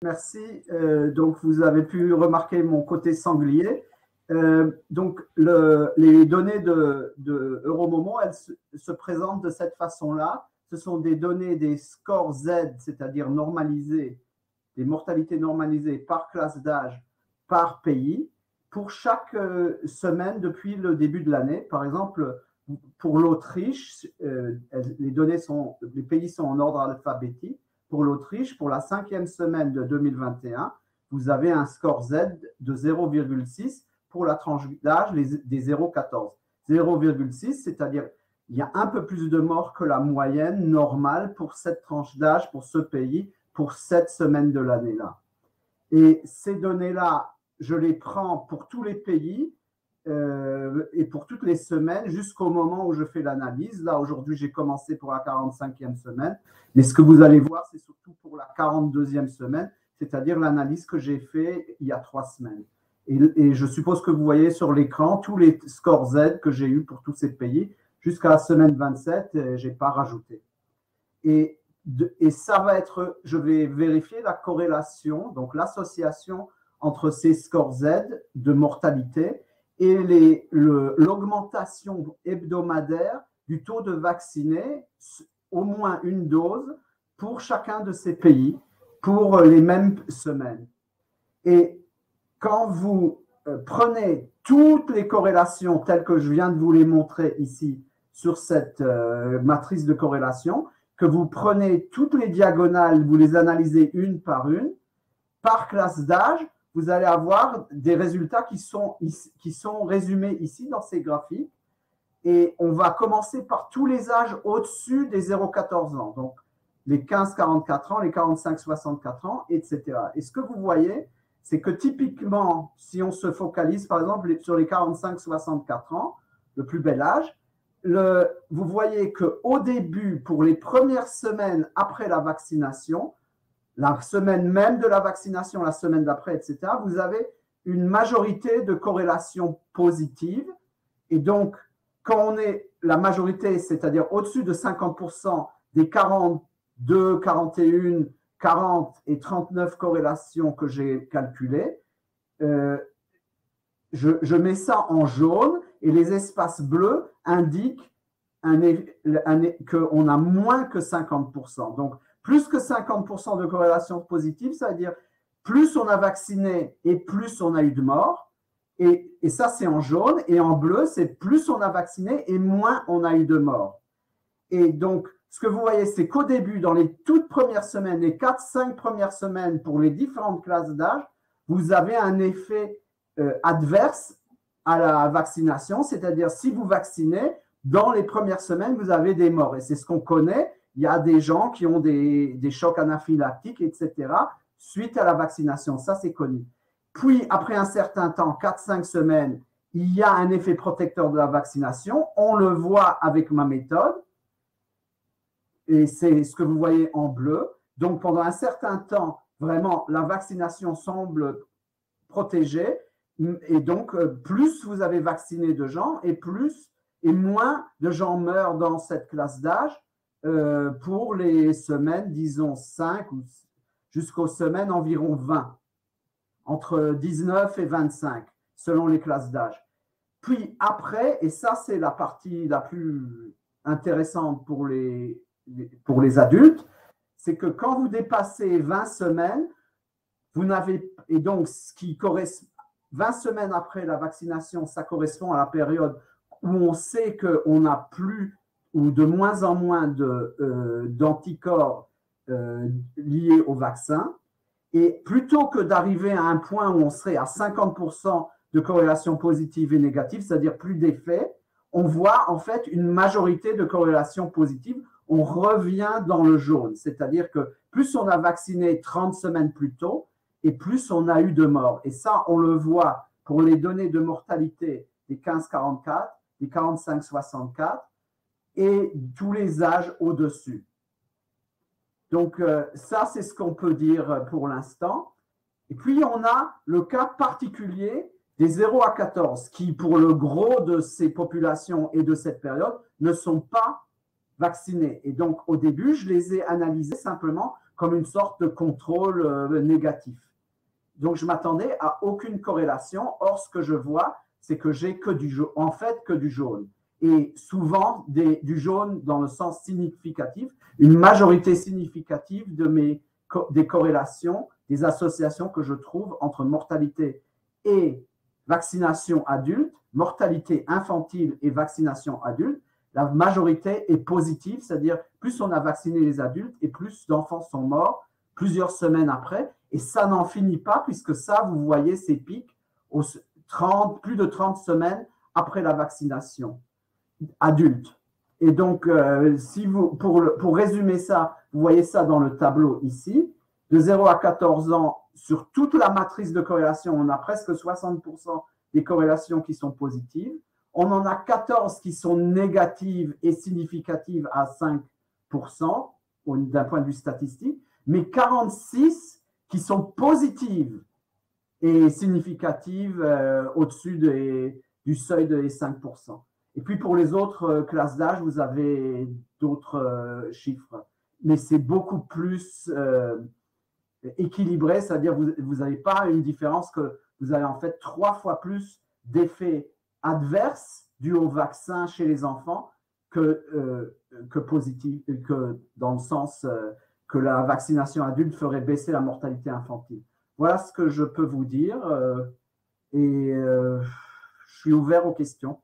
Merci. Donc, vous avez pu remarquer mon côté sanglier. Donc, les données de Euromomo, elles se présentent de cette façon-là. Ce sont des données des scores Z, c'est-à-dire normalisés, des mortalités normalisées par classe d'âge, par pays, pour chaque semaine depuis le début de l'année. Par exemple, pour l'Autriche, les pays sont en ordre alphabétique. Pour l'Autriche, pour la 5e semaine de 2021, vous avez un score Z de 0,6 pour la tranche d'âge des 0,14. 0,6, c'est-à-dire il y a un peu plus de morts que la moyenne normale pour cette tranche d'âge, pour ce pays, pour cette semaine de l'année-là. Et ces données-là, je les prends pour tous les pays et pour toutes les semaines jusqu'au moment où je fais l'analyse. Là, aujourd'hui, j'ai commencé pour la 45e semaine, mais ce que vous allez voir, c'est surtout pour la 42e semaine, c'est-à-dire l'analyse que j'ai fait il y a 3 semaines. Et je suppose que vous voyez sur l'écran tous les scores Z que j'ai eus pour tous ces pays jusqu'à la semaine 27, je n'ai pas rajouté. Et ça va être, je vais vérifier la corrélation, donc l'association entre ces scores Z de mortalité et l'augmentation hebdomadaire du taux de vaccinés, au moins une dose pour chacun de ces pays pour les mêmes semaines. Et quand vous prenez toutes les corrélations telles que je viens de vous les montrer ici sur cette matrice de corrélation, que vous prenez toutes les diagonales, vous les analysez une, par classe d'âge, vous allez avoir des résultats qui sont résumés ici dans ces graphiques. Et on va commencer par tous les âges au-dessus des 0,14 ans. Donc, les 15-44 ans, les 45-64 ans, etc. Et ce que vous voyez, c'est que typiquement, si on se focalise par exemple sur les 45-64 ans, le plus bel âge, vous voyez qu'au début, pour les premières semaines après la vaccination, la semaine même de la vaccination, la semaine d'après, etc., vous avez une majorité de corrélations positives. Et donc, quand on est la majorité, c'est-à-dire au-dessus de 50% des 42, 41, 40 et 39 corrélations que j'ai calculées, je mets ça en jaune et les espaces bleus indiquent qu'on a moins que 50%. Donc, plus que 50% de corrélation positive, ça veut dire plus on a vacciné et plus on a eu de morts. Et ça, c'est en jaune. Et en bleu, c'est plus on a vacciné et moins on a eu de morts. Et donc, ce que vous voyez, c'est qu'au début, dans les toutes premières semaines, les 4-5 premières semaines pour les différentes classes d'âge, vous avez un effet adverse à la vaccination. C'est-à-dire, si vous vaccinez, dans les premières semaines, vous avez des morts. Et c'est ce qu'on connaît. Il y a des gens qui ont des chocs anaphylactiques, etc., suite à la vaccination. Ça, c'est connu. Puis, après un certain temps, 4-5 semaines, il y a un effet protecteur de la vaccination. On le voit avec ma méthode. Et c'est ce que vous voyez en bleu. Donc, pendant un certain temps, vraiment, la vaccination semble protéger. Et donc, plus vous avez vacciné de gens et moins de gens meurent dans cette classe d'âge pour les semaines, disons 5 ou jusqu'aux semaines environ 20, entre 19 et 25, selon les classes d'âge. Puis après, et ça c'est la partie la plus intéressante pour les adultes, c'est que quand vous dépassez 20 semaines, vous n'avez, et donc ce qui correspond, 20 semaines après la vaccination, ça correspond à la période où on sait qu'on n'a plus ou de moins en moins d'anticorps liés au vaccin. Et plutôt que d'arriver à un point où on serait à 50% de corrélation positive et négative, c'est-à-dire plus d'effet, on voit en fait une majorité de corrélation positive. On revient dans le jaune, c'est-à-dire que plus on a vacciné 30 semaines plus tôt et plus on a eu de morts. Et ça, on le voit pour les données de mortalité des 15-44, des 45-64 et tous les âges au-dessus. Donc, ça, c'est ce qu'on peut dire pour l'instant. Et puis, on a le cas particulier des 0 à 14 qui, pour le gros de ces populations et de cette période, ne sont pas vaccinés. Et donc, au début, je les ai analysés simplement comme une sorte de contrôle négatif. Donc, je m'attendais à aucune corrélation. Or, ce que je vois, c'est que j'ai que du jaune, en fait, que du jaune. Et souvent, du jaune dans le sens significatif, une majorité significative des corrélations, des associations que je trouve entre mortalité et vaccination adulte, mortalité infantile et vaccination adulte, la majorité est positive, c'est-à-dire plus on a vacciné les adultes et plus d'enfants sont morts plusieurs semaines après. Et ça n'en finit pas, puisque ça, vous voyez ces pics plus de 30 semaines après la vaccination adulte. Et donc, pour résumer ça, vous voyez ça dans le tableau ici. De 0 à 14 ans, sur toute la matrice de corrélation, on a presque 60% des corrélations qui sont positives. On en a 14 qui sont négatives et significatives à 5% d'un point de vue statistique, mais 46 qui sont positives et significatives au-dessus du seuil de 5%. Et puis pour les autres classes d'âge, vous avez d'autres chiffres, mais c'est beaucoup plus équilibré, c'est-à-dire vous n'avez pas une différence, que vous avez en fait 3 fois plus d'effets adverses dus au vaccin chez les enfants que positif, que dans le sens que la vaccination adulte ferait baisser la mortalité infantile. Voilà ce que je peux vous dire et je suis ouvert aux questions.